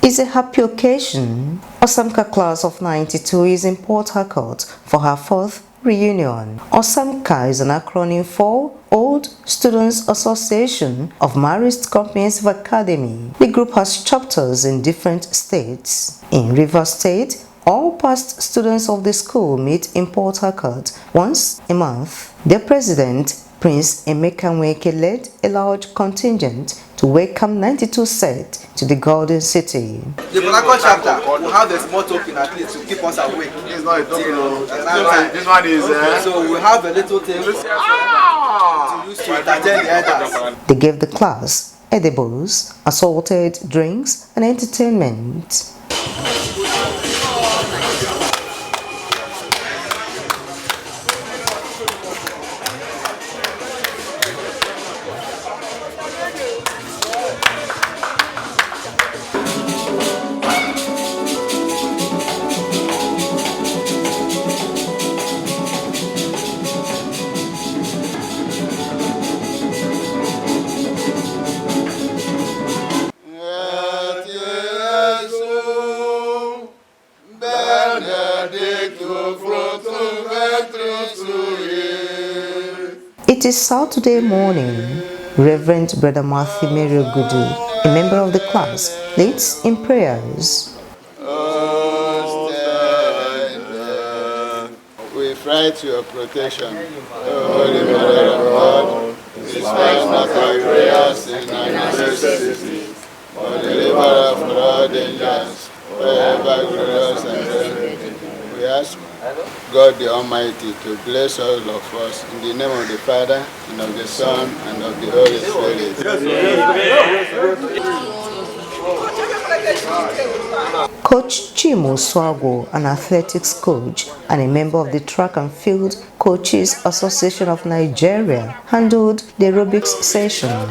It's a happy occasion. Osamca class of 92 is in Port Harcourt for her 4th reunion. Osamca is an acronym for Old Students Association of Marist Comprehensive Academy. The group has chapters in different states. In Rivers State, all past students of the school meet in Port Harcourt once a month. Their president, Prince Emeka Nweke, led a large contingent to welcome 92 set to the Golden City. The Port chapter will have a small token at least to keep us awake. It's not a token. This one is so we have a little thing to use to entertain the elders. They gave the class edibles, assorted drinks, and entertainment. It is Saturday morning. Reverend Brother Matthew Mary Ogudu, a member of the class, leads in prayers. We pray to your protection, Holy Mother of God. Despise not our prayers in our necessity, but deliver us from all dangers, forever glorious and blessed. We ask God the Almighty to bless all of us in the name of the Father, and of the Son, and of the Holy Spirit. Coach Chimo Swago, an athletics coach and a member of the Track and Field Coaches Association of Nigeria, handled the aerobics session.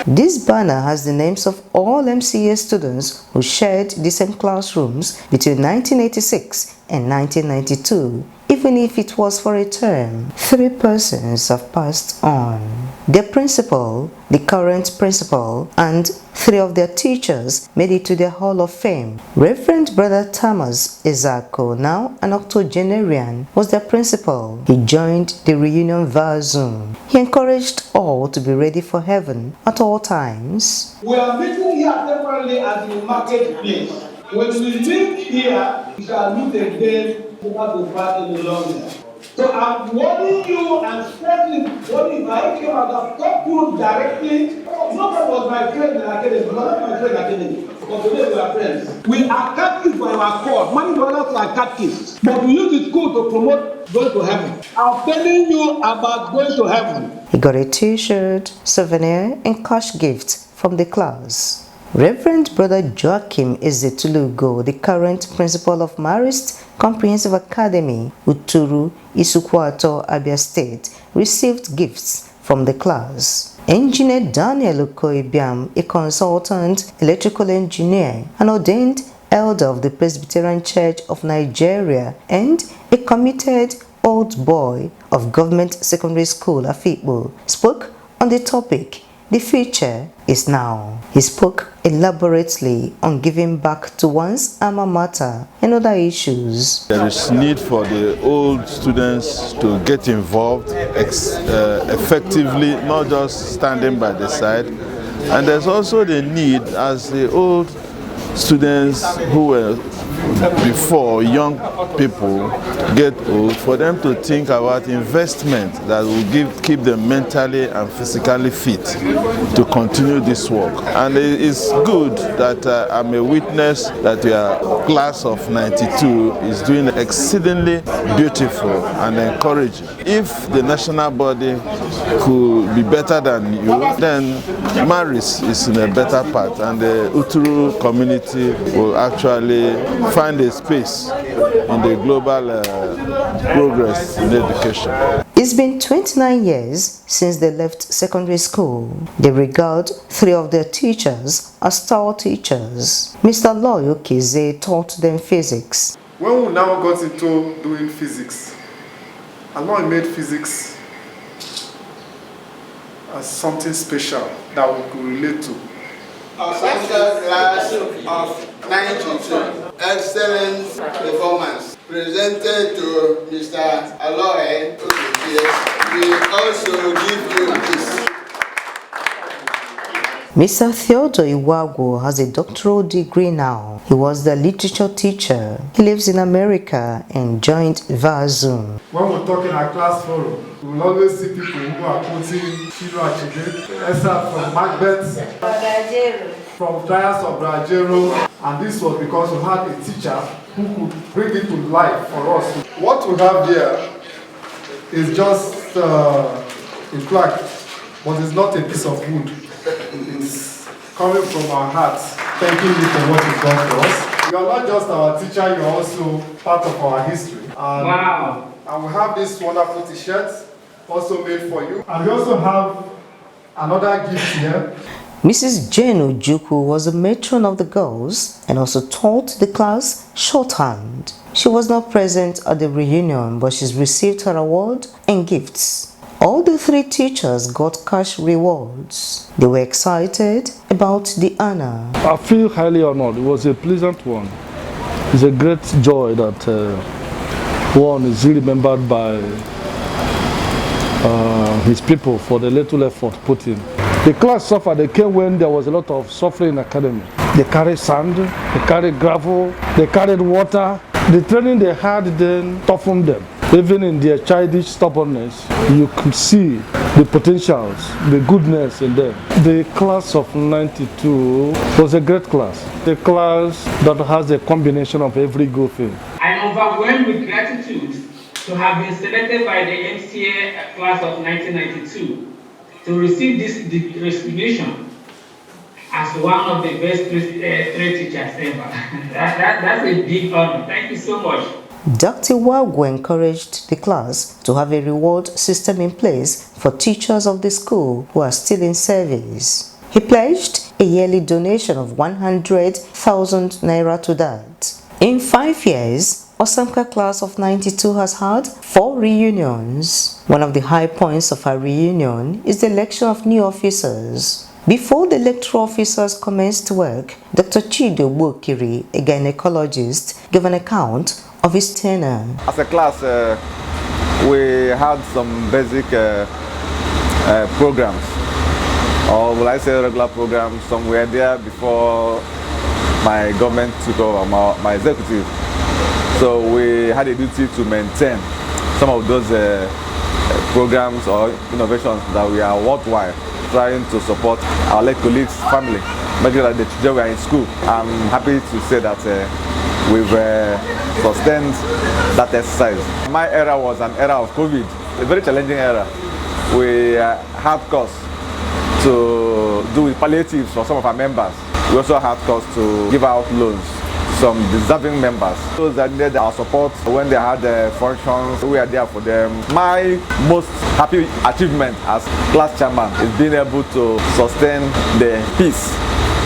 This banner has the names of all MCA students who shared the same classrooms between 1986 and 1992, even if it was for a term. 3 persons have passed on. Their principal, the current principal, and 3 of their teachers made it to the Hall of Fame. Reverend Brother Thomas Ezako, now an octogenarian, was their principal. He joined the reunion via Zoom. He encouraged all to be ready for heaven at all times. We are meeting here temporarily at the marketplace. When we leave here, we shall meet again without the party any longer. So I'm warning you and stressing, what if I came out and talked to you directly? Nobody was my friend in academy, not my friend in academy. But today we are friends. We are catchists by our cause. Many brothers are catchists. But we use the school to promote going to heaven. I'm telling you about going to heaven. He got a t-shirt, souvenir, and cash gifts from the class. Reverend Brother Joachim Ezetulugo, the current principal of Marist Comprehensive Academy, Uturu, Isukwato, Abia State, received gifts from the class. Engineer Daniel Okoibiam, a consultant electrical engineer, an ordained elder of the Presbyterian Church of Nigeria, and a committed old boy of Government Secondary School, Afikpo, spoke on the topic, "The future is now." He spoke elaborately on giving back to one's alma mater and other issues. There is need for the old students to get involved effectively, not just standing by the side. And there's also the need, as the old students who were before young people get old, for them to think about investment that will keep them mentally and physically fit to continue this work. And it's good that I'm a witness that your class of 92 is doing exceedingly beautiful and encouraging. If the national body could be better than you, then Maris is in a better path, and the Uturu community will actually find a space in the global progress in education. It's been 29 years since they left secondary school. They regard 3 of their teachers as star teachers. Mr. Loyo Kize taught them physics. When we now got into doing physics, Allah made physics as something special that we could relate to. Osamca class of 92. Excellent performance presented to Mr. Aloy. We also give you this. Mr. Theodore Iwago has a doctoral degree now. He was the literature teacher. He lives in America and joined via Zoom. When we talk in our class forum, we will always see people who are quoting Shiro Achebe, Esther from Macbeth, from Trials of Brajero, and this was because we had a teacher who could bring it to life for us. What we have here is just a flag, but it's not a piece of wood. It's coming from our hearts, thanking you for what you've done for us. You are not just our teacher, you are also part of our history. Wow! And we have this wonderful t-shirt also made for you. And we also have another gift here. Mrs. Jane Ojuku was the matron of the girls and also taught the class shorthand. She was not present at the reunion, but she's received her award and gifts. All the three teachers got cash rewards. They were excited about the honor. I feel highly honored. It was a pleasant one. It's a great joy that one is remembered by his people for the little effort put in. The class suffered. They came when there was a lot of suffering in the academy. They carried sand, they carried gravel, they carried water. The training they had then toughened them. Even in their childish stubbornness, you could see the potentials, the goodness in them. The class of 92 was a great class. A class that has a combination of every good thing. I'm overwhelmed with gratitude to have been selected by the MCA class of 1992 to receive this recognition as one of the best three teachers ever. That's a big honor. Thank you so much. Dr. Wagu encouraged the class to have a reward system in place for teachers of the school who are still in service. He pledged a yearly donation of 100,000 naira to that. In 5 years, Osamca class of 92 has had 4 reunions. One of the high points of our reunion is the election of new officers. Before the electoral officers commenced work, Dr. Chido Bokiri, a gynecologist, gave an account of his tenure. As a class, we had some basic programs, or will I say regular programs. Some were there before my government took over, my executive. So we had a duty to maintain some of those programs or innovations that we are worthwhile, trying to support our late colleagues' family, making sure that the children were in school. I'm happy to say that we've sustained that exercise. My era was an era of COVID, a very challenging era. We had course to do with palliatives for some of our members. We also had course to give out loans to some deserving members. Those that needed our support when they had functions, we are there for them. My most happy achievement as class chairman is being able to sustain the peace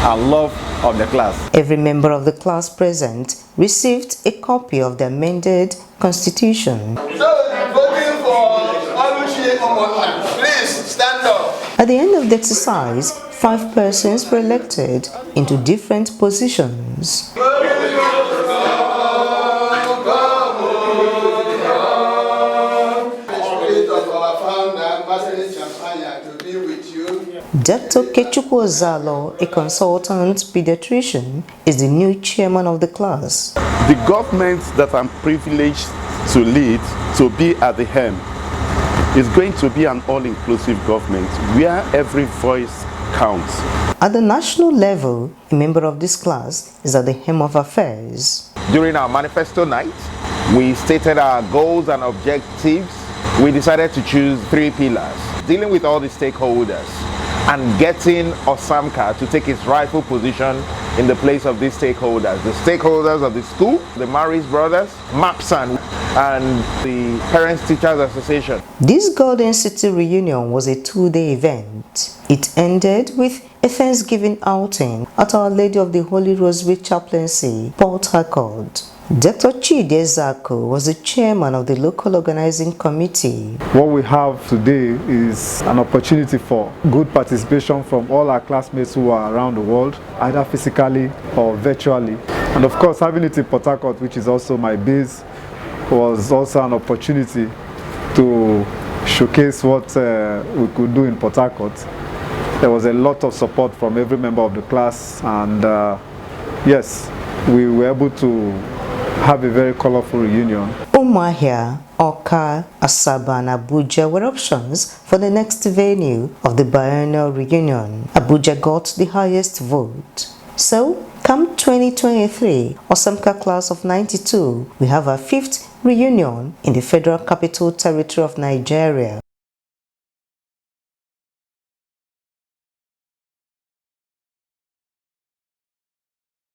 and love of the class. Every member of the class present received a copy of the amended constitution. So, voting for Oluchi Omonla, please stand up. At the end of the exercise, 5 persons were elected into different positions. Dr. Kechukwu Ozalo, a consultant pediatrician, is the new chairman of the class. The government that I'm privileged to lead, to be at the helm, is going to be an all-inclusive government where every voice counts. At the national level, a member of this class is at the helm of affairs. During our manifesto night, we stated our goals and objectives. We decided to choose 3 pillars: dealing with all the stakeholders and getting Osamca to take its rightful position in the place of these stakeholders. The stakeholders of the school, the Maris brothers, MAPSAN. and the Parents Teachers Association. This Golden City reunion was a two-day event. It ended with a Thanksgiving outing at Our Lady of the Holy Rosary Chaplaincy, Port Harcourt. Dr. Chidi Zako was the chairman of the local organizing committee. What we have today is an opportunity for good participation from all our classmates who are around the world, either physically or virtually. And of course, having it in Port Harcourt, which is also my base, was also an opportunity to showcase what we could do in Port Harcourt. There was a lot of support from every member of the class, and yes, we were able to have a very colorful reunion. Umuahia, Awka, Asaba and Abuja were options for the next venue of the biennial reunion. Abuja got the highest vote. So, come 2023, Osamca class of 92, we have our 5th reunion in the Federal Capital Territory of Nigeria.